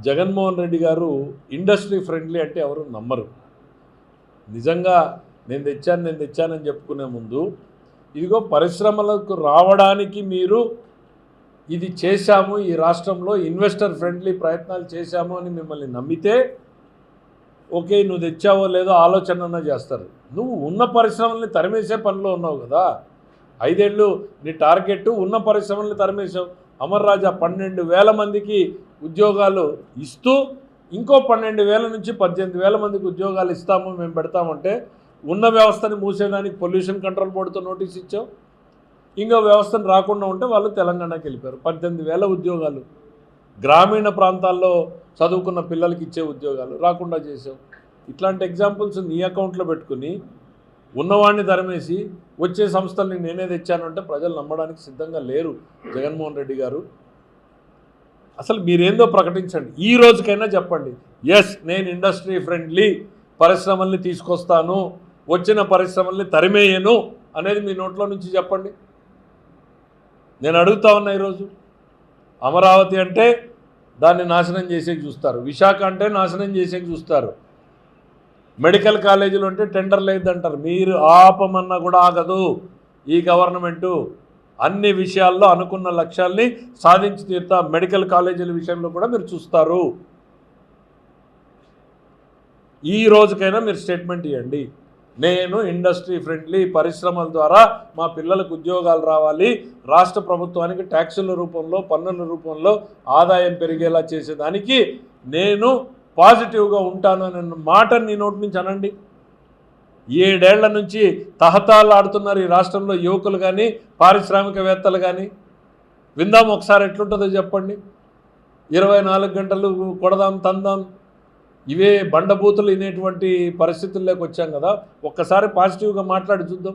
జగన్మోహన్ రెడ్డి గారు industry friendly అంటే ఎవరు నమ్మరు. నిజంగా నేను తెచ్చానని చెప్పుకునే ముందు ఇదిగో పరిశ్రమలకు రావడానికి మీరు ఇది చేశాము, ఈ రాష్ట్రంలో ఇన్వెస్టర్ ఫ్రెండ్లీ ప్రయత్నాలు చేశాము అని మిమ్మల్ని నమ్మితే ఓకే, నువ్వు తెచ్చావో లేదో ఆలోచన చేస్తారు. నువ్వు ఉన్న పరిశ్రమల్ని తరిమేసే పనిలో ఉన్నావు కదా. 5 ఏళ్ళు నీ టార్గెట్ ఉన్న పరిశ్రమల్ని తరిమేసావు. అమర్ రాజా 12,000 మందికి ఉద్యోగాలు ఇస్తూ ఇంకో 12,000 నుంచి 18,000 మందికి ఉద్యోగాలు ఇస్తాము మేము పెడతామంటే ఉన్న వ్యవస్థని మూసేదానికి పొల్యూషన్ కంట్రోల్ బోర్డుతో నోటీస్ ఇచ్చావు. ఇంకో వ్యవస్థను రాకుండా ఉంటే వాళ్ళు తెలంగాణకి వెళ్ళిపోయారు. 18,000 ఉద్యోగాలు గ్రామీణ ప్రాంతాల్లో చదువుకున్న పిల్లలకి ఇచ్చే ఉద్యోగాలు రాకుండా చేసావు. ఇట్లాంటి ఎగ్జాంపుల్స్ నీ అకౌంట్లో పెట్టుకుని ఉన్నవాడిని తరిమేసి వచ్చే సంస్థల్ని నేనే తెచ్చాను అంటే ప్రజలు నమ్మడానికి సిద్ధంగా లేరు. జగన్మోహన్ రెడ్డి గారు అసలు మీరేందో ప్రకటించండి, ఈ రోజుకైనా చెప్పండి, ఎస్ నేను ఇండస్ట్రీ ఫ్రెండ్లీ పరిశ్రమల్ని తీసుకొస్తాను, వచ్చిన పరిశ్రమల్ని తరిమేయను అనేది మీ నోట్లో నుంచి చెప్పండి. నేను అడుగుతా ఉన్నా ఈరోజు. అమరావతి అంటే దాన్ని నాశనం చేసేకి చూస్తారు, విశాఖ అంటే నాశనం చేసేకి చూస్తారు, మెడికల్ కాలేజీలు అంటే టెండర్ లేదంటారు. మీరు ఆపమన్నా కూడా ఆగదు ఈ గవర్నమెంటు. అన్ని విషయాల్లో అనుకున్న లక్ష్యాల్ని సాధించి తీరుతా. మెడికల్ కాలేజీల విషయంలో కూడా మీరు చూస్తారు. ఈ రోజుకైనా మీరు స్టేట్మెంట్ ఇవ్వండి, నేను ఇండస్ట్రీ ఫ్రెండ్లీ, పరిశ్రమల ద్వారా మా పిల్లలకు ఉద్యోగాలు రావాలి, రాష్ట్ర ప్రభుత్వానికి ట్యాక్సుల రూపంలో పన్నుల రూపంలో ఆదాయం పెరిగేలా చేసేదానికి నేను పాజిటివ్గా ఉంటాను అనే మాట నీ నోటి నుంచి అనండి. 7 ఏళ్ల నుంచి తహతాలాడుతున్నారు ఈ రాష్ట్రంలో యువకులు కానీ పారిశ్రామికవేత్తలు కానీ. విందాం ఒకసారి ఎట్లుంటుందో చెప్పండి. 24 గంటలు కొడదాం తందాం ఇవే బండబూతులు వినేటువంటి పరిస్థితుల్లోకి వచ్చాం కదా. ఒక్కసారి పాజిటివ్గా మాట్లాడి చూద్దాం.